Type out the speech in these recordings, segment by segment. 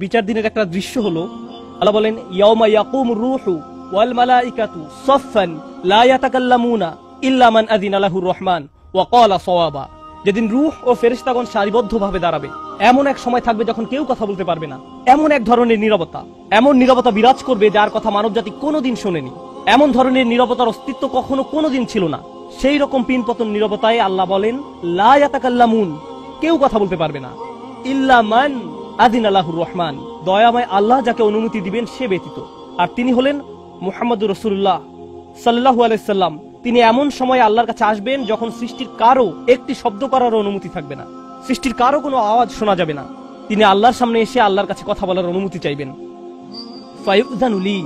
বিচার দিনের একটা দৃশ্য হলো, আল্লাহ বলেন ইয়াউমা ইয়াকুমুর রূহু ওয়াল মালাইকাতু সাফফান লা ইয়াতাকাল্লামুনা ইল্লা মান আযিনা লাহুর রহমান ওয়া ক্বালা সাওয়াবা। যেদিন রূহ ও ফেরেশতাগণ সারিবদ্ধভাবে দাঁড়াবে, এমন এক সময় থাকবে যখন কেউ কথা বলতে পারবে না। এমন এক ধরনের নীরবতা, এমন নীরবতা বিরাজ করবে যার কথা মানবজাতি কোনোদিন শোনেনি। এমন ধরনের নীরবতার অস্তিত্ব কখনো কোনোদিন ছিল না। সেই রকম পিনপতন নীরবতায় আল্লাহ বলেন লা ইয়াতাকাল্লামুন, কেউ কথা বলতে পারবে না, ইল্লা মান আযিনা লাহুর রহমান, দয়াময় আল্লাহ যাকে অনুমতি দিবেন সে ব্যতীত। আর তিনি হলেন মুহাম্মদুর রাসূলুল্লাহ সাল্লাল্লাহু আলাইহি সাল্লাম। তিনি এমন সময় আল্লাহর কাছে আসবেন যখন সৃষ্টির কারো একটি শব্দ করার অনুমতি থাকবে না, সৃষ্টির কারো কোনো আওয়াজ শোনা যাবে না। তিনি আল্লাহর সামনে এসে আল্লাহর কাছে কথা বলার অনুমতি চাইবেন। ফায়ুযানু লি,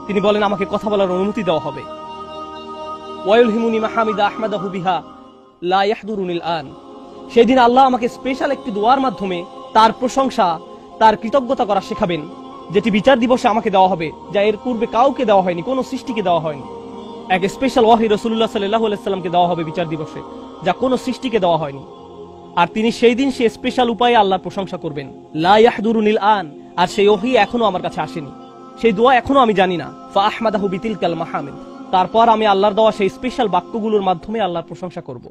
তিনি বলেন আমাকে কথা বলার অনুমতি দেওয়া হবে। ওয়ায়ুলহিমুনি মাহামিদা আহমাদাহু বিহা লা ইয়াহদুরুনিল আন, সেদিন আল্লাহ আমাকে স্পেশাল একটি দোয়ার মাধ্যমে তার প্রশংসা, তার কৃতজ্ঞতা করা শেখাবেন, যেটি বিচার দিবসে আমাকে দেওয়া হবে, যা এর পূর্বে কাউকে দেওয়া হয়নি, কোনো সৃষ্টিকে দেওয়া হয়নি। এক স্পেশাল ওয়াহি রাসূলুল্লাহ সাল্লাল্লাহু আলাইহি সাল্লামকে দেওয়া হবে বিচার দিবসে, যা কোনো সৃষ্টিকে দেওয়া হয়নি। আর তিনি সেই দিন সে স্পেশাল উপায়ে আল্লাহর প্রশংসা করবেন, লা ইয়াহদুরুনিল আন। আর সেই ওহী এখনো আমার কাছে আসেনি, সেই দোয়া এখনো আমি জানি না। ফা আহমাদাহু বিতিলকাল মাহামিদ, তারপর আমি আল্লাহর দেওয়া সেই স্পেশাল বাক্যগুলোর মাধ্যমে আল্লাহর প্রশংসা করব।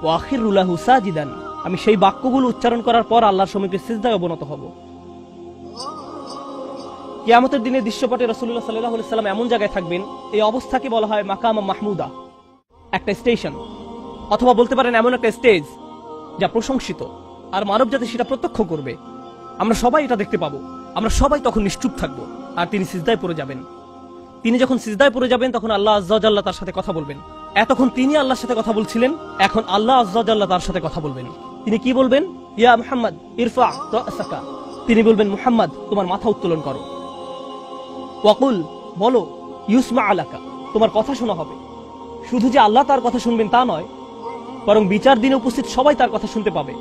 ওয়া আখিরু লাহু সাজিদান, আমি সেই বাক্যগুলো উচ্চারণ করার পর আল্লাহর সমীপে সিজদায় অবনত হব। কিয়ামতের দিনের দৃশ্যপটে রাসূলুল্লাহ সাল্লাল্লাহু আলাইহি সাল্লাম এমন জায়গায় থাকবেন, এই অবস্থাকে বলা হয় মাকামা মাহমুদা, একটা স্টেশন, অথবা বলতে পারেন এমন একটা স্টেজ যা প্রশংসিত। আর মানবজাতি সেটা প্রত্যক্ষ করবে, আমরা সবাই এটা দেখতে পাবো। আমরা সবাই তখন নিশ্চুপ থাকবো, আর তিনি সিজদায় পড়ে যাবেন। তিনি যখন সিজদায় পড়ে যাবেন তখন আল্লাহ আযজা ওয়া জাল্লা তার সাথে কথা বলবেন। এতক্ষণ তিনি আল্লাহর সাথে কথা বলছিলেন, এখন আল্লাহ আযজা ওয়া জাল্লা তার সাথে কথা বলবেন। তিনি কি বলবেন? ইয়া মুহাম্মদ ইরফা রাসাকা, তিনি বলবেন মুহাম্মদ তোমার মাথা উত্তোলন করো। ওয়াকুল, বলো, ইউসমা আলাকা, তোমার কথা শোনা হবে। শুধু যে আল্লাহ তার কথা শুনবেন তা নয়, বরং বিচার দিনে উপস্থিত সবাই তার কথা শুনতে পাবে।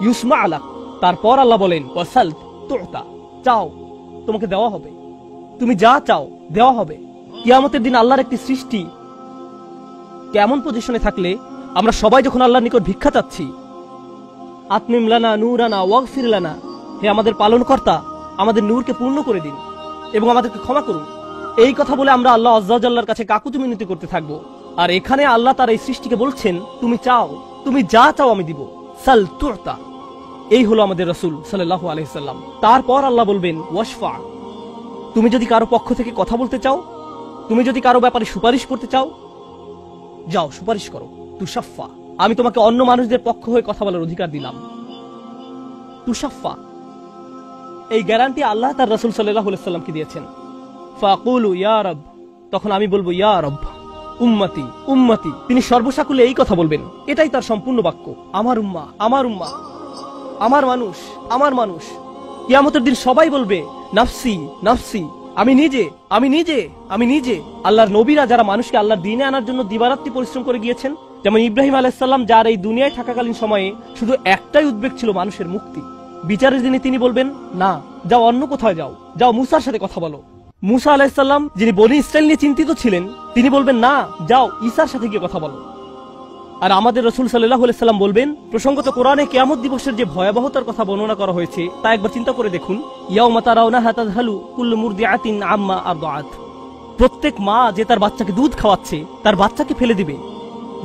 ইউসমা আলাক, তারপর আল্লাহ বলেন ওয়াসাল তুতা, চাও তোমাকে দেওয়া হবে, তুমি যা চাও দেওয়া হবে। কিয়ামতের দিন আল্লাহর একটি সৃষ্টি কেমন পজিশনে থাকলে আমরা সবাই যখন আল্লাহর নিকট ভিক্ষা চাচ্ছি, আতমিম লানা নূরানা ওয়াগফির লানা, হে আমাদের পালনকর্তা, আমাদের নূরকে পূর্ণ করে দিন এবং আমাদেরকে ক্ষমা করুন, এই কথা বলে আমরা আল্লাহ আযজা ওয়া জাল্লার কাছে কাকুতি মিনতি করতে থাকবো। আর এখানে আল্লাহ তার এই সৃষ্টিকে বলছেন তুমি চাও, তুমি যা চাও আমি দিব, সাল তুতা। এই হলো আমাদের রাসূল সাল্লাল্লাহু আলাইহি সাল্লাম। তারপর আল্লাহ বলবেন ওয়াশফা, তুমি যদি কারো পক্ষ থেকে কথা বলতে চাও, তুমি যদি কারো ব্যাপারে সুপারিশ করতে চাও, যাও সুপারিশ করো। তুশাফা, আমি তোমাকে অন্য মানুষদের পক্ষ হয়ে কথা বলার অধিকার দিলাম। তুশাফা, এই গ্যারান্টি আল্লাহ তার রাসূল সাল্লাল্লাহু আলাইহি সাল্লামকে দিয়েছেন। ফাকুলু ইয়া রব, তখন আমি বলবো ইয়া রব, উম্মতি উম্মতি, তিনি সর্বসাকুলে এই কথা বলবেন, এটাই তার সম্পূর্ণ বাক্য, আমার উম্মাহ আমার উম্মাহ, আমার মানুষ আমার মানুষ। কিয়ামতের দিন সবাই বলবে নাফসি নাফসি, আমি নিজে আমি নিজে আমি নিজে। আল্লাহর নবীরা যারা মানুষকে আল্লাহর দ্বীনে আনার জন্য দিবারাত্রি পরিশ্রম করে গিয়েছেন, যেমন ইব্রাহিম আলাইহিস সালাম, যার এই দুনিয়ায় থাকাকালীন সময়ে শুধু একটাই উদ্বেগ ছিল মানুষের মুক্তি। বিচারের দিনে তিনি বলবেন না, যাও অন্য কোথাও যাও, যাও মুসার সাথে কথা বলো। মুসা আলাইহিস সালাম, যিনি বনী ইসরাইল নিয়ে চিন্তিত ছিলেন, তিনি বলবেন না, যাও ঈসার সাথে গিয়ে কথা বলো। আর আমাদের রাসূল সাল্লাল্লাহু আলাইহি সাল্লাম বলবেন, প্রসঙ্গত কোরআনে কিয়ামত দিবসের যে ভয়াবহতার কথা বর্ণনা করা হয়েছে তা একবার চিন্তা করে দেখুন। ইয়াউমা তারাউনাহা তাযহালু কুল্লু মুরদিআতিন আম্মা আরদাআত, প্রত্যেক মা যে তার বাচ্চাকে দুধ খাওয়াচ্ছে তার বাচ্চাকে ফেলে দিবে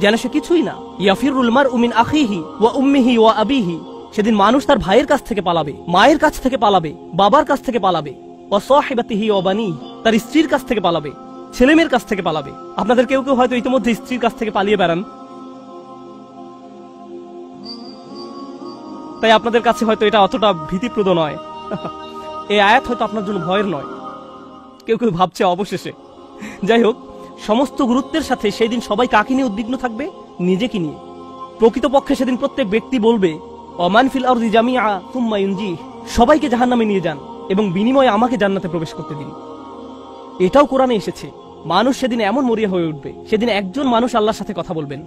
যেন সে কিছুই না। ইয়াফিরুল মারউ মিন আখিহি ওয়া উম্মিহি ওয়া আবিহি, সেদিন মানুষ তার ভাইয়ের কাছ থেকে পালাবে, মায়ের কাছ থেকে পালাবে, বাবার কাছ থেকে পালাবে। ওয়া সাহিবাতিহি ওয়া বানিহি, তার স্ত্রীর কাছ থেকে পালাবে, ছেলে মেয়ের কাছ থেকে পালাবে। আপনাদের কেউ কেউ হয়তো ইতিমধ্যে স্ত্রীর কাছ থেকে পালিয়ে বেড়ান, তাই আপনাদের কাছে হয়তো এটা অতটা ভীতিপ্রদ নয়। এই আয়াত হয়তো আপনার জন্য ভয়ের নয়, কেউ কেউ ভাবছে অবশেষে। যাই হোক, সমস্ত গুরুত্বের সাথে সেই দিন সবাই কাকে নিয়ে উদ্বিগ্ন থাকবে? নিজেকে নিয়ে। প্রকৃতপক্ষে সেদিন প্রত্যেক ব্যক্তি বলবে ওমান ফিল আরদি জামিআ সুম্মা ইউনজি, সবাইকে জাহান্নামে নিয়ে যান এবং বিনিময়ে আমাকে জান্নাতে প্রবেশ করতে দিন। এটাও কোরআনে এসেছে। মানুষ সেদিন এমন মরিয়া হয়ে উঠবে, সেদিন একজন মানুষ আল্লাহর সাথে কথা বলবেন,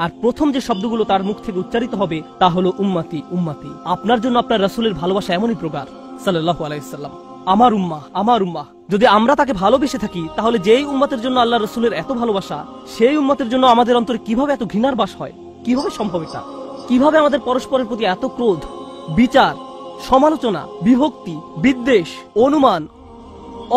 আর প্রথম যে শব্দগুলো তার মুখ থেকে উচ্চারিত হবে তা হলো উম্মতি উম্মতি। আপনার জন্য আপনার রাসূলের ভালোবাসা এমনই প্রগাঢ় সাল্লাল্লাহু আলাইহি সাল্লাম, আমার উম্মাহ আমার উম্মাহ। যদি আমরা তাকে ভালোবেসে থাকি, তাহলে যেই উম্মতের জন্য আল্লাহ রাসূলের এত ভালোবাসা, সেই উম্মতের জন্য আমাদের অন্তরে কিভাবে এত ঘৃণার বাস হয়? কিভাবে সম্ভব এটা? কিভাবে আমাদের পরস্পরের প্রতি এত ক্রোধ, বিচার, সমালোচনা, বিভক্তি, বিদ্বেষ, অনুমান,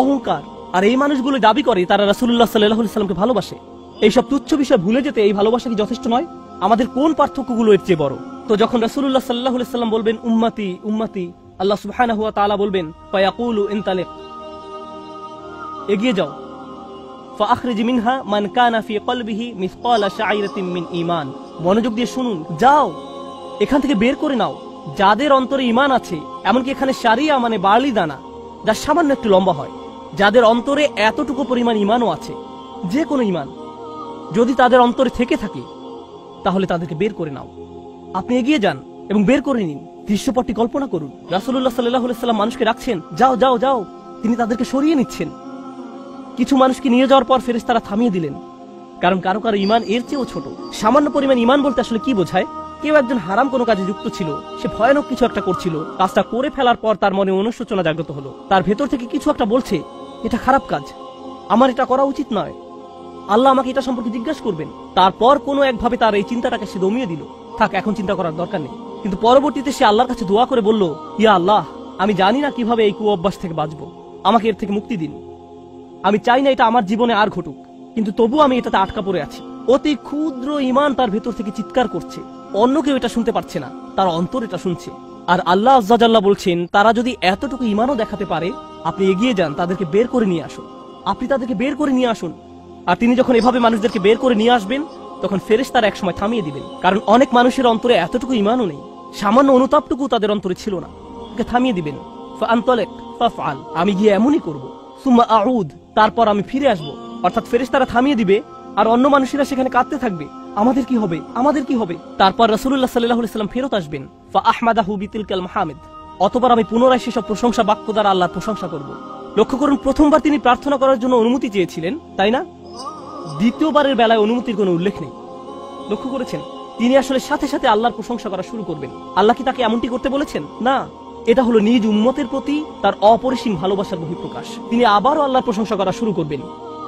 অহংকার। আর এই মানুষগুলো দাবি করে তারা রাসূলুল্লাহ সাল্লাল্লাহু আলাইহি ওয়াসাল্লামকে ভালোবাসে। এইসব তুচ্ছ বিষয় ভুলে যেতে এই ভালোবাসা কি যথেষ্ট নয়? আমাদের কোন পার্থক্যগুলো এর চেয়ে বড়? তো যখন রাসূলুল্লাহ সাল্লাল্লাহু আলাইহি ওয়াসাল্লাম বলবেন উম্মতি উম্মতি, আল্লাহ সুবহানাহু ওয়া তাআলা বলবেন ফায়াকুলু ইনতালিক, এগিয়ে যাও, ফাআখরিজ মিনহা মান কানা ফি কলবিহি মিসকালা শাইরাতিন মিন ঈমান। মনোযোগ দিয়ে শুনুন, যাও এখান থেকে বের করে নাও যাদের অন্তরে ঈমান আছে। এমনকি এখানে শারিয়া মানে বার্লি দানা, যা সামান্য একটু লম্বা হয়, যাদের অন্তরে এতটুকু পরিমাণ ঈমানও আছে, যে কোনো ঈমান যদি তাদের অন্তরে থেকে থাকে তাহলে তাদেরকে বের করে নাও। আপনি এগিয়ে যান এবং বের করে নিন। দৃশ্যপটটি কল্পনা করুন, রাসূলুল্লাহ সাল্লাল্লাহু আলাইহি ওয়াসাল্লাম মানুষকে রাখছেন, যাও যাও যাও, তিনি তাদেরকে সরিয়ে নিচ্ছেন। কিছু মানুষকে নিয়ে যাওয়ার পর ফেরেশতারা থামিয়ে দিলেন, কারণ কারো কারো ঈমান এর চেয়েও ছোট। সামান্য পরিমাণ ঈমান বলতে আসলে কি বোঝায়? কেউ একজন হারাম কোনো কাজে যুক্ত ছিল, সে ভয়ানক কিছু একটা করছিল, কাজটা করে ফেলার পর তার মনে অনুশোচনা জাগ্রত হলো, তার ভেতর থেকে কিছু একটা বলছে এটা খারাপ কাজ, আমার এটা করা উচিত নয়, আল্লাহ আমাকে এটা সম্পর্কে জিজ্ঞাসা করবেন। তারপর কোনো একভাবে তার এই চিন্তাটাকে সে দমিয়ে দিল, থাক এখন চিন্তা করার দরকার নেই। কিন্তু পরবর্তীতে সে আল্লাহর কাছে দোয়া করে বলল, ইয়া আল্লাহ, আমি জানি না কিভাবে এই কুঅভ্যাস থেকে বাঁচবো, আমাকে এর থেকে মুক্তি দিন। আমি চাই না এটা আমার জীবনে আর ঘটুক, কিন্তু তবু আমি এটাতে আটকা পড়ে আছি। অতি ক্ষুদ্র ঈমান তার ভেতর থেকে চিৎকার করছে, অন্য কেউ এটা শুনতে পারছে না, তার অন্তর এটা শুনছে। আর আল্লাহ আজ্জা জাল্লা বলছেন, তারা যদি এতটুকু ঈমানও দেখাতে পারে, আপনি এগিয়ে যান, তাদেরকে বের করে নিয়ে আসুন। আপনি তাদেরকে বের করে নিয়ে আসুন। আর তিনি যখন এভাবে মানুষদেরকে বের করে নিয়ে আসবেন, তখন ফেরেশতারা একসময় থামিয়ে দিবেন, কারণ অনেক মানুষের অন্তরে এতটুকু ঈমানও নেই, সামান্য অনুতাপটুকু তাদের অন্তরে ছিল না। তাকে থামিয়ে দিবেন, ফাআনতালিক ফাফআল, আমি গিয়ে এমনই করব, সুম্মা আউদ, তারপর আমি ফিরে আসব। অর্থাৎ ফেরেশতারা থামিয়ে দিবে, আর অন্য মানুষেরা সেখানে কাঁদতে থাকবে, আমাদের কি হবে, আমাদের কি হবে। তারপর রাসূলুল্লাহ সাল্লাল্লাহু আলাইহি ওয়াসাল্লাম ফেরত আসবেন, ফাআহমাদাহু বিতিলকাল মাহামিদ, অতঃপর আমি পুনরায় সেসব প্রশংসা বাক্য দ্বারা আল্লাহর প্রশংসা করব। লক্ষ্য করুন, প্রথমবার তিনি প্রার্থনা করার জন্য অনুমতি চেয়েছিলেন, তাই না? দ্বিতীয়বারের বেলায় অনুমতির কোনো উল্লেখ নেই। লক্ষ্য করেছেন, তিনি আসলে সাথে সাথে আল্লাহর প্রশংসা করা শুরু করবেন। আল্লাহ কি তাকে এমনটি করতে বলেছেন? না, এটা হলো নিজ উম্মতের প্রতি তার অপরিসীম ভালোবাসার বহিঃপ্রকাশ। তিনি আবারও আল্লাহর প্রশংসা করা শুরু করবেন,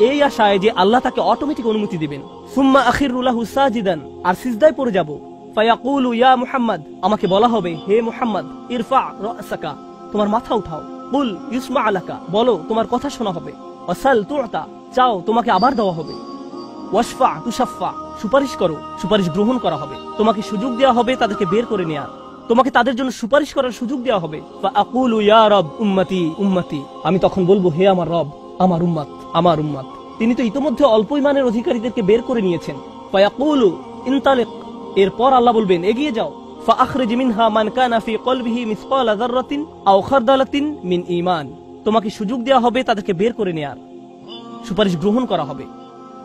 এই আশায় যে আল্লাহ তাকে অটোমেটিক অনুমতি দিবেন। সুম্মা আখিরু লাহু সাজিদান, আর সিজদায় পড়ে যাব। ফায়াকুলু ইয়া মুহাম্মদ, আমাকে বলা হবে, হে মুহাম্মদ, ইরফা রাসাকা, তোমার মাথা উঠাও। কুল ইউসমা আলাকা, বলো তোমার কথা শোনা হবে। ওয়াসাল তুতা, চাও তোমাকে আবার দেওয়া হবে। ওয়াশফা তুশাফা, সুপারিশ করো, সুপারিশ গ্রহণ করা হবে। তোমাকে সুযোগ দেওয়া হবে তাদেরকে বের করে নেয়ার, তোমাকে তাদের জন্য সুপারিশ করার সুযোগ দেওয়া হবে। ফাআকুলু ইয়া রব উম্মতি উম্মতি, আমি তখন বলবো, হে আমার রব, আমার উম্মত, আমার উম্মত। তিনি তো ইতোমধ্যে অল্প ঈমানের অধিকারীদেরকে বের করে নিয়েছেন। ফায়াকুলু ইনতালিক, এরপর আল্লাহ বলবেন, এগিয়ে যাও। ফাআখরিজ মিনহা মান কানা ফি কলবিহি মিসকালা যাররাতিন আও খারদালাতিন মিন ঈমান, তোমাকে সুযোগ দেওয়া হবে তাদেরকে বের করে নেয়ার, সুপারিশ গ্রহণ করা হবে।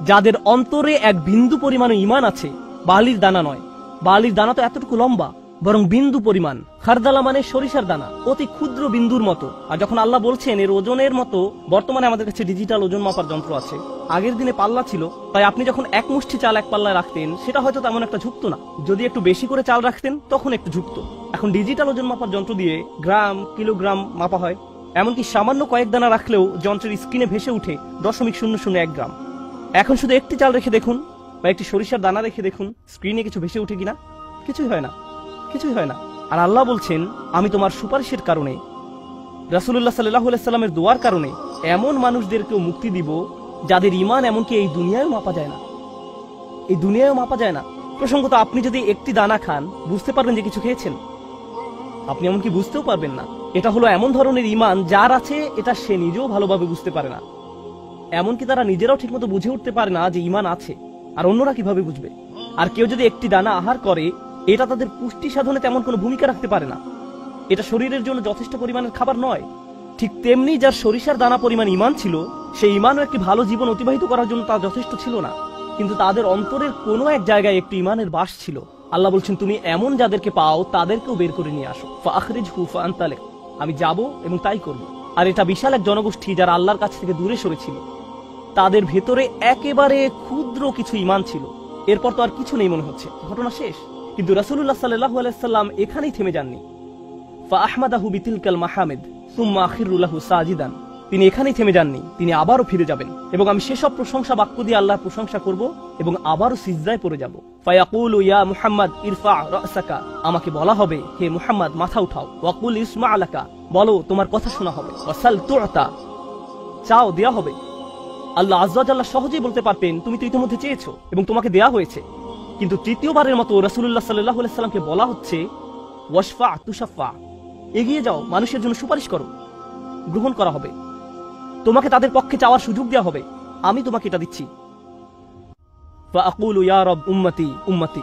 যাদের অন্তরে এক বিন্দু পরিমাণ ঈমান আছে, বালির দানা নয়, বালির দানা তো এতটুকু লম্বা, বরং বিন্দু পরিমাণ। খারদালা মানে সরিষার দানা, অতি ক্ষুদ্র বিন্দুর মতো। আর যখন আল্লাহ বলছেন এর ওজনের মতো, বর্তমানে আমাদের কাছে ডিজিটাল ওজন মাপার যন্ত্র আছে, আগের দিনে পাল্লা ছিল, তাই আপনি যখন এক মুষ্টি চাল এক পাল্লায় রাখতেন, সেটা হয়তো তেমন একটা ঝুঁকতো না। যদি একটু বেশি করে চাল রাখতেন তখন একটু ঝুঁকতো। এখন ডিজিটাল ওজন মাপার যন্ত্র দিয়ে গ্রাম, কিলোগ্রাম মাপা হয়। এমনকি সামান্য কয়েক দানা রাখলেও যন্ত্রের স্ক্রিনে ভেসে উঠে 0.001 গ্রাম। এখন শুধু একটি চাল রেখে দেখুন বা একটি সরিষার দানা রেখে দেখুন, স্ক্রিনে কিছু ভেসে উঠে কিনা? কিছুই হয় না, কিছুই হয় না। আর আল্লাহ বলছেন, আমি তোমার সুপারিশের কারণে, রাসূলুল্লাহ সাল্লাল্লাহু আলাইহি ওয়াসাল্লামের দোয়ার কারণে এমন মানুষদেরকেও মুক্তি দিব যাদের ঈমান এমনকি এই দুনিয়ায়ও মাপা যায় না, এই দুনিয়ায়ও মাপা যায় না। প্রসঙ্গত, আপনি যদি একটি দানা খান, বুঝতে পারবেন যে কিছু খেয়েছেন? আপনি এমনকি বুঝতেও পারবেন না। এটা হলো এমন ধরনের ঈমান যার আছে, এটা সে নিজেও ভালোভাবে বুঝতে পারে না। এমনকি তারা নিজেরাও ঠিকমতো বুঝে উঠতে পারে না যে ঈমান আছে, আর অন্যরা কিভাবে বুঝবে? আর কেউ যদি একটি দানা আহার করে, এটা তাদের পুষ্টি সাধনে তেমন কোনো ভূমিকা রাখতে পারে না, এটা শরীরের জন্য যথেষ্ট পরিমাণের খাবার নয়। ঠিক তেমনি যার সরিষার দানা পরিমাণ ঈমান ছিল, সেই ঈমানও একটি ভালো জীবন অতিবাহিত করার জন্য তা যথেষ্ট ছিল না। কিন্তু তাদের অন্তরের কোনো এক জায়গায় একটি ঈমানের বাস ছিল। আল্লাহ বলছেন, তুমি এমন যাদেরকে পাও তাদেরকেও বের করে নিয়ে আসো। ফাআখরিজহু ফাআনতালিক, আমি যাব এবং তাই করব। আর এটা বিশাল এক জনগোষ্ঠী যারা আল্লাহর কাছ থেকে দূরে সরেছিল, তাদের ভেতরে একেবারে ক্ষুদ্র কিছু ঈমান ছিল। এরপর তো আর কিছু নেই মনে হচ্ছে, ঘটনা শেষ। কিন্তু রাসূলুল্লাহ সাল্লাল্লাহু আলাইহি ওয়াসাল্লাম এখানেই থেমে যাননি। ফাআহমাদাহু বিতিলকাল মাহামিদ সুম্মা আখিরু লাহু সাজিদান, তিনি এখানেই থেমে যাননি, তিনি আবারও ফিরে যাবেন এবং আমি সেসব প্রশংসা বাক্য দিয়ে আল্লাহর প্রশংসা করব এবং আবারও সিজদায় পড়ে যাব। ফায়াকুলু ইয়া মুহাম্মদ ইরফা রাসাকা, আমাকে বলা হবে হে মুহাম্মদ মাথা উঠাও। ওয়াকুল ইসমা আলাকা, বলো তোমার কথা শোনা হবে। ওয়াসাল তুতা, চাও দেয়া হবে। আল্লাহ আযজা ওয়া জাল্লা সহজেই বলতে পারতেন তুমি তো ইতিমধ্যে চেয়েছো এবং তোমাকে দেয়া হয়েছে, কিন্তু তৃতীয়বারের মতো রাসূলুল্লাহ সাল্লাল্লাহু আলাইহি সাল্লামকে বলা হচ্ছে ওয়াশফা তুশাফা, এগিয়ে যাও, মানুষের জন্য সুপারিশ করো, গ্রহণ করা হবে, তোমাকে তাদের পক্ষে চাওয়ার সুযোগ দেওয়া হবে, আমি তোমাকে এটা দিচ্ছি। ফাআকুলু ইয়া রব উম্মতি উম্মতি,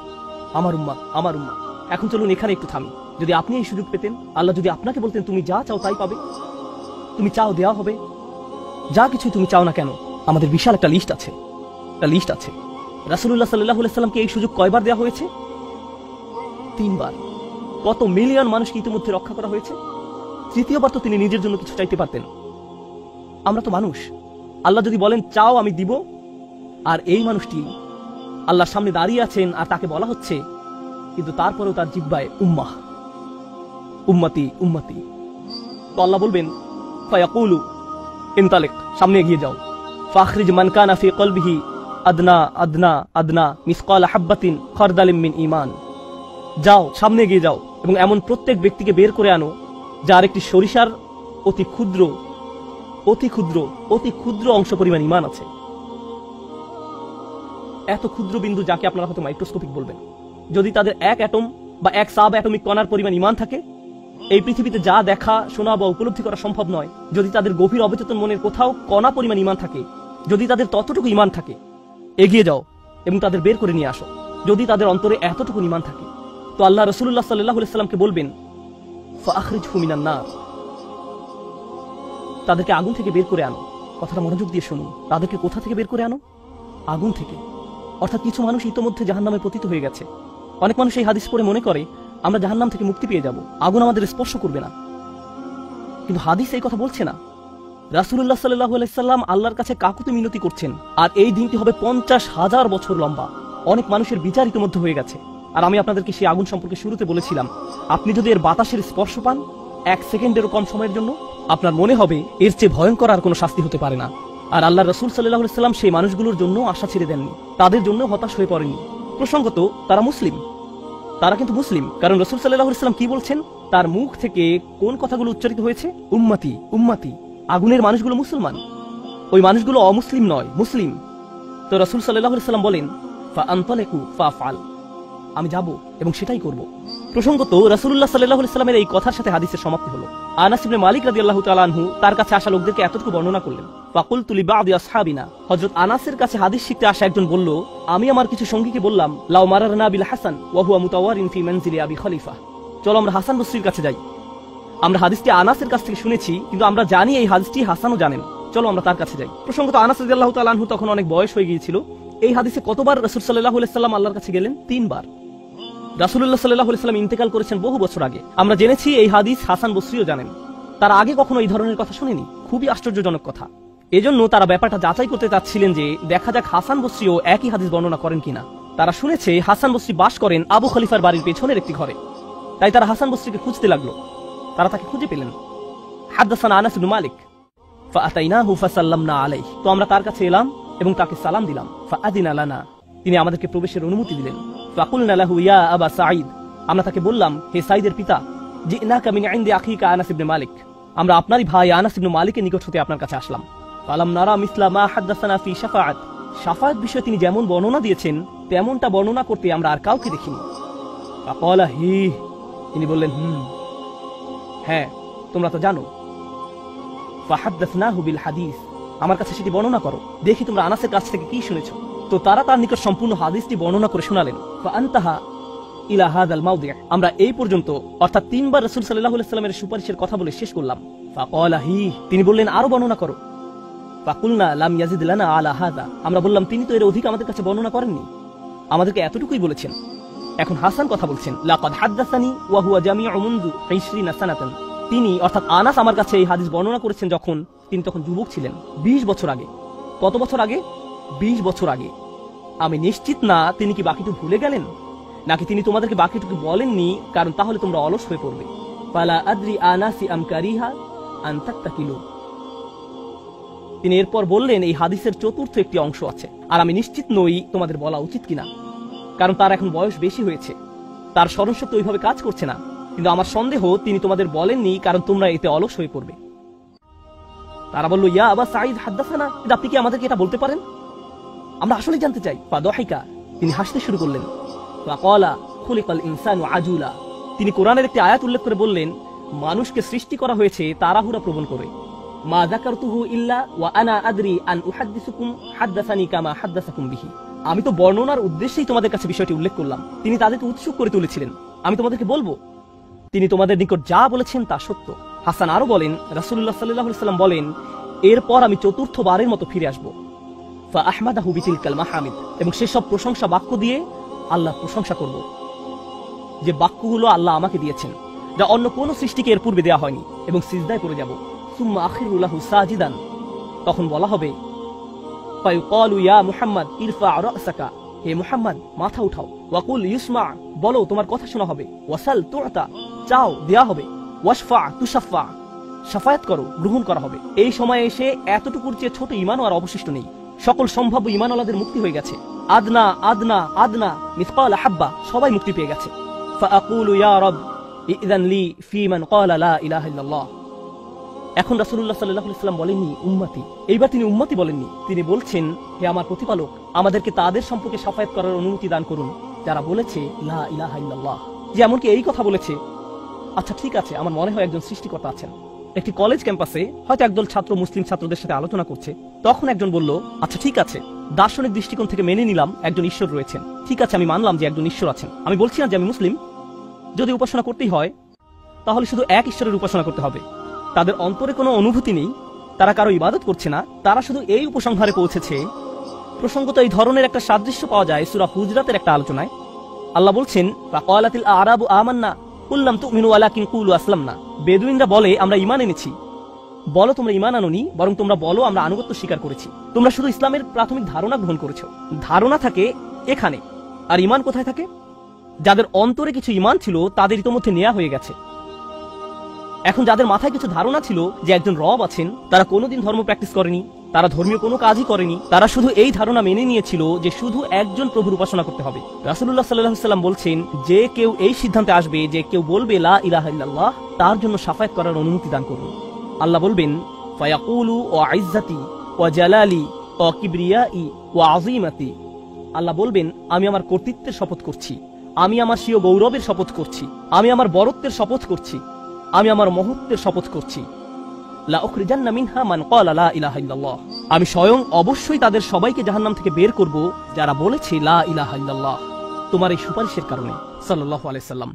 আমার উম্মাহ আমার উম্মাহ। এখন চলুন এখানে একটু থামি। যদি আপনি এই সুযোগ পেতেন, আল্লাহ যদি আপনাকে বলতেন তুমি যা চাও তাই পাবে, তুমি চাও দেওয়া হবে, যা কিছু তুমি চাও না কেন, আমাদের বিশাল একটা লিস্ট আছে, রাসূলুল্লাহ সাল্লাল্লাহু আলাইহি সাল্লামকে এই সুযোগ কয়বার দেওয়া হয়েছে? 3 বার। কত মিলিয়ন মানুষকে ইতিমধ্যে রক্ষা করা হয়েছে। তৃতীয়বার তো তিনি নিজের জন্য কিছু চাইতে পারতেন। আমরা তো মানুষ, আল্লাহ যদি বলেন চাও আমি দিব, আর এই মানুষটি আল্লাহর সামনে দাঁড়িয়ে আছেন আর তাকে বলা হচ্ছে, কিন্তু তারপরেও তার জিহ্বায় উম্মাহ উম্মতি উম্মতি, তো আল্লাহ বলবেন ফায়াকুলু ইনতালিক, সামনে এগিয়ে যাও। ফাখরিজ মান কানা ফি কলবিহি আদনা আদনা আদনা মিসকাল হাব্বাতিন খারদালিম মিন ঈমান, যাও সামনে এগিয়ে যাও এবং এমন প্রত্যেক ব্যক্তিকে বের করে আনো যার একটি সরিষার অতি ক্ষুদ্র অতি ক্ষুদ্র অতি ক্ষুদ্র অংশ পরিমাণ ঈমান আছে। এত ক্ষুদ্র বিন্দু যাকে আপনারা হয়তো মাইক্রোস্কোপিক বলবেন, যদি তাদের এক অ্যাটম বা এক সাব অ্যাটমিক কণার পরিমাণ ঈমান থাকে, এই পৃথিবীতে যা দেখা শোনা বা উপলব্ধি করা সম্ভব নয়, যদি তাদের গভীর অবচেতন মনের কোথাও কণা পরিমাণ ঈমান থাকে, যদি তাদের ততটুকু ঈমান থাকে, এগিয়ে যাও এবং তাদের বের করে নিয়ে আসো। যদি তাদের অন্তরে এতটুকু ঈমান থাকে, তো আল্লাহ রাসূলুল্লাহ সাল্লাল্লাহু আলাইহি সাল্লামকে বলবেন ফাখরিজহু মিনান নার, তাদেরকে আগুন থেকে বের করে আনো। কথাটা মনোযোগ দিয়ে শুনুন, তাদেরকে কোথা থেকে বের করে আনো? আগুন থেকে। অর্থাৎ কিছু মানুষ ইতোমধ্যে জাহান্নামে পতিত হয়ে গেছে। অনেক মানুষ এই হাদিস পড়ে মনে করে আমরা জাহান্নাম থেকে মুক্তি পেয়ে যাব, আগুন আমাদের স্পর্শ করবে না, কিন্তু হাদিস এই কথা বলছে না। রাসূলুল্লাহ সাল্লাল্লাহু আলাইহি সাল্লাম আল্লাহর কাছে কাকুতি মিনতি করছেন, আর এই দিনটি হবে 50,000 বছর লম্বা। অনেক মানুষের বিচার ইতিমধ্যে হয়ে গেছে। আর আমি আপনাদেরকে সেই আগুন সম্পর্কে শুরুতে বলেছিলাম, আপনি যদি এর বাতাসের স্পর্শ পান 1 সেকেন্ডেরও কম সময়ের জন্য, আপনার মনে হবে এর চেয়ে ভয়ঙ্কর আর কোনো শাস্তি হতে পারে না। আর আল্লাহ রাসূল সাল্লাল্লাহু আলাইহি সাল্লাম সেই মানুষগুলোর জন্য আশা ছেড়ে দেননি, তাদের জন্য হতাশ হয়ে পড়েননি। প্রসঙ্গত তারা মুসলিম, তারা কিন্তু মুসলিম, কারণ রাসূল সাল্লাল্লাহু আলাইহি সাল্লাম কি বলছেন, তার মুখ থেকে কোন কথাগুলো উচ্চারিত হয়েছে? উম্মতি উম্মতি। আগুনের মানুষগুলো মুসলমান, ওই মানুষগুলো অমুসলিম নয়, মুসলিম। তো রাসূল সাল্লাল্লাহু আলাইহি সাল্লাম বলেন ফাআনতালিকু ফাফআল, আমি যাব এবং সেটাই করব। প্রসঙ্গত রাসূলুল্লাহ সাল্লাল্লাহু আলাইহি সাল্লামের এই কথার সাথে হাদিসের সমাপ্তি হলো। আনাস ইবনে মালিক রাদিয়াল্লাহু তাআলা আনহু তার কাছে আসা লোকদেরকে এতটুকু বর্ণনা করলেন। ফাকুলতু লিবাদি আসহাবিনা, হযরত আনাসের কাছে হাদিস শিখতে আসা একজন বলল, আমি আমার কিছু সঙ্গীকে বললাম, লাউ মারারনা বিল হাসান ওয়া হুয়া মুতাওয়ারিন ফি মানজিলি আবি খলিফা, চলো আমরা হাসান বসরির কাছে যাই। আমরা হাদিসটি আনাসের কাছ থেকে শুনেছি, কিন্তু আমরা জানি এই হাদিসটি হাসানও জানেন, চলো আমরা তার কাছে যাই। প্রসঙ্গত আনাস রাদিয়াল্লাহু তাআলা আনহু তখন অনেক বয়স হয়ে গিয়েছিল। এই হাদিসে কতবার রাসূল সাল্লাল্লাহু আলাইহি সাল্লাম আল্লাহর কাছে গেলেন? 3 বার। রাসূলুল্লাহ সাল্লাল্লাহু আলাইহি সাল্লাম ইন্তেকাল করেছেন বহু বছর আগে। আমরা জেনেছি এই হাদিস হাসান বসরিও জানেন, তারা আগে কখনো এই ধরনের কথা শুনেনি। খুবই আশ্চর্যজনক কথা। এজন্য তারা ব্যাপারটা যাচাই করতে চাচ্ছিলেন যে দেখা যাক হাসান বসরিও একই হাদিস বর্ণনা করেন কিনা। তারা শুনেছে হাসান বসরি বাস করেন আবু খলিফার বাড়ির পেছনের একটি ঘরে, তাই তারা হাসান বসরিকে খুঁজতে লাগলো। তারা তাকে খুঁজে পেলেন। হাদাসানা আনাস ইবনে মালিক ফাআতাইনাহু ফাসাল্লামনা আলাইহি, তো আমরা তার কাছে এলাম এবং তাকে সালাম দিলাম। ফাআদিনা লানা, তিনি আমাদেরকে প্রবেশের অনুমতি দিলেন। ফাকুলনা লাহু ইয়া আবা সাঈদ, আমরা তাকে বললাম হে সাঈদের পিতা, জিনাকা মিন ইনদি আখিকা আনাস ইবনে মালিক, আমরা আপনারই ভাই আনাস ইবনে মালিকের নিকট হতে আপনার কাছে আসলাম। ফালাম নারা মিসলা মা হাদাসানা ফি শাফাআত, শাফাআত বিষয়ে তিনি যেমন বর্ণনা দিয়েছেন তেমনটা বর্ণনা করতে আমরা আর কাউকে দেখিনি। ফাকালা হি, তিনি বললেন হ্যাঁ তোমরা তো জানো। ফাহাদাসনাহু বিল হাদিস, আমার কাছে সেটি বর্ণনা করো, দেখি তোমরা আনাসের কাছ থেকে কি শুনেছো। তো তারা তার নিকট সম্পূর্ণ হাদিসটি বর্ণনা করে শোনালেন। ফাআনতাহা ইলা হাযাল মাওদি', আমরা এই পর্যন্ত অর্থাৎ 3 বার রাসূল সাল্লাল্লাহু আলাইহি সাল্লামের সুপারিশের কথা বলে শেষ করলাম। ফাকালা হি, তিনি বললেন আরো বর্ণনা করো। ফাকুলনা লাম ইয়াজিদ লানা আলা হাযা, আমরা বললাম তিনি তো এর অধিক আমাদের কাছে বর্ণনা করেননি, আমাদেরকে এতটুকুই বলেছেন। এখন হাসান কথা বলছেন, লাকাদ হাদাসানি ওয়া হুয়া জামিউ মুনযু 20 সানাতান, তিনি অর্থাৎ আনাস আমার কাছে এই হাদিস বর্ণনা করেছেন যখন তিনি তখন যুবক ছিলেন, 20 বছর আগে। কত বছর আগে? 20 বছর আগে। আমি নিশ্চিত না তিনি কি বাকিটুকু ভুলে গেলেন, নাকি তিনি তোমাদেরকে বাকিটুকু বলেননি, কারণ তাহলে তোমরা অলস হয়ে পড়বে। ফালা আদরি আনাসি আম কারিহা আন তাত্তাকিলু, তিনি এরপর বললেন এই হাদিসের চতুর্থ একটি অংশ আছে, আর আমি নিশ্চিত নই তোমাদের বলা উচিত কিনা। কারণ তার এখন বয়স বেশি হয়েছে, তার স্মরণশক্তি ওইভাবে কাজ করছে না। কিন্তু আমার সন্দেহ তিনি তোমাদের বলেননি, কারণ তোমরা এতে অলস হয়ে পড়বে। তারা বলল, ইয়া আবা সাঈদ হাদ্দাসানা, আপনি কি আমাদেরকে এটা বলতে পারেন? আমরা আসলে জানতে চাই। ফাদহিকা, তিনি হাসতে শুরু করলেন। ফাকালা খুলিকাল ইনসানু আজুলা, তিনি কোরআনের একটি আয়াত উল্লেখ করে বললেন, মানুষকে সৃষ্টি করা হয়েছে তাড়াহুড়া প্রবণ করে। মা যাকারতুহু ইল্লা ওয়া আনা আদরি আন উহাদ্দিসুকুম হাদ্দাসানি কামা হাদ্দাসাকুম বিহি, আমি তো বর্ণনার উদ্দেশ্যেই তোমাদের কাছে বিষয়টি উল্লেখ করলাম। তিনি তাদেরকে উৎসুক করে তুলেছিলেন, আমি তোমাদেরকে বলবো তিনি তোমাদের নিকট যা বলেছেন তা সত্য। হাসান আরো বলেন, রাসূলুল্লাহ সাল্লাল্লাহু আলাইহি ওয়াসাল্লাম বলেন, এরপর আমি চতুর্থবারের মতো ফিরে আসবো। ফা আহমাদাহু বিতিলকাল মাহামিদ, এবং সেসব প্রশংসা বাক্য দিয়ে আল্লাহর প্রশংসা করব, যে বাক্যগুলো আল্লাহ আমাকে দিয়েছেন, যা অন্য কোন সৃষ্টিকে এর পূর্বে দেওয়া হয়নি, এবং সিজদায় পড়ে যাব। সুম্মা আখিরু লাহু সাজিদান, তখন বলা হবে, ফায়ুকালু ইয়া মুহাম্মদ ইরফা রাসাকা, হে মুহাম্মদ মাথা উঠাও। ওয়াকুল ইউসমা, বলো তোমার কথা শোনা হবে। ওয়াসাল তুতা, চাও দেয়া হবে। ওয়াশফা তুশাফা, শাফায়াত করো গ্রহণ করা হবে। এই সময়ে এসে এতটুকুর চেয়ে ছোট ঈমানও আর অবশিষ্ট নেই। সকল সম্ভাব্য ঈমানওয়ালাদের মুক্তি হয়ে গেছে। আদনা আদনা আদনা মিসকাল হাব্বা, সবাই মুক্তি পেয়ে গেছে। ফাআকুলু ইয়া রব ইযান লি ফি মান ক্বালা লা ইলাহা ইল্লাল্লাহ। এখন রাসূলুল্লাহ সাল্লাল্লাহু আলাইহি ওয়াসাল্লাম বলেননি উম্মতি, এইবার তিনি উম্মতি বলেননি, তিনি বলছেন, হে আমার প্রতিপালক, আমাদেরকে তাদের সম্পর্কে শাফায়াত করার অনুমতি দান করুন যারা বলেছে লা ইলাহা ইল্লাল্লাহ। যে এমনকি এই কথা বলেছে, আচ্ছা ঠিক আছে, আমার মনে হয় একজন সৃষ্টিকর্তা আছেন। একটি কলেজ ক্যাম্পাসে হয়তো একদল ছাত্র মুসলিম ছাত্রদের সাথে আলোচনা করছে, তখন একজন বলল, আচ্ছা ঠিক আছে, দার্শনিক দৃষ্টিকোণ থেকে মেনে নিলাম একজন ঈশ্বর রয়েছেন, ঠিক আছে আমি মানলাম যে একজন ঈশ্বর আছেন। আমি বলছি না যে আমি মুসলিম, যদি উপাসনা করতেই হয় তাহলে শুধু এক ঈশ্বরের উপাসনা করতে হবে। তাদের অন্তরে কোনো অনুভূতি নেই, তারা কারো ইবাদত করছে না, তারা শুধু এই উপসংহারে পৌঁছেছে। প্রসঙ্গত এই ধরনের একটা সাদৃশ্য পাওয়া যায় সূরা হুজরাতের একটা আলোচনায়। আল্লাহ বলছেন, ফাকালাতিল আরাবু আমান্না কুল লাম তুমিনু ওয়ালাকিন কুলু আসলামনা, বেদুইনরা বলে আমরা ঈমান এনেছি। বলো তোমরা ঈমান আনোনি, বরং তোমরা বলো আমরা আনুগত্য স্বীকার করেছি। তোমরা শুধু ইসলামের প্রাথমিক ধারণা গ্রহণ করেছো। ধারণা থাকে এখানে, আর ঈমান কোথায় থাকে? যাদের অন্তরে কিছু ঈমান ছিল তাদের ইতোমধ্যে নেওয়া হয়ে গেছে। এখন যাদের মাথায় কিছু ধারণা ছিল যে একজন রব আছেন, তারা কোনোদিন ধর্ম প্র্যাকটিস করেনি, তারা ধর্মীয় কোনো কাজই করেনি, তারা শুধু এই ধারণা মেনে নিয়েছিল যে শুধু একজন প্রভুর উপাসনা করতে হবে। রাসূলুল্লাহ সাল্লাল্লাহু আলাইহি ওয়াসাল্লাম বলছেন, যে কেউ এই সিদ্ধান্তে আসবে যে কেউ বলবে লা ইলাহা ইল্লাল্লাহ, তার জন্য শাফায়াত করার অনুমতি দান করুন। আল্লাহ বলবেন, ফায়াকুলু ওয়া ইজ্জাতি ওয়া জালালি ওয়া কিবরিয়াই ওয়া আযীমাতি, আল্লাহ বলবেন আমি আমার কর্তৃত্বের শপথ করছি, আমি আমার স্বীয় গৌরবের শপথ করছি, আমি আমার বরত্বের শপথ করছি, আমি আমার মহত্বের শপথ করছি, লা উখরিজান্না মিনহা মান ক্বালা লা ইলাহা ইল্লাল্লাহ, আমি স্বয়ং অবশ্যই তাদের সবাইকে জাহান্নাম থেকে বের করব যারা বলেছে লা ইলাহা ইল্লাল্লাহ, তোমার এই সুপারিশের কারণে। সাল্লাল্লাহু আলাইহি সাল্লাম।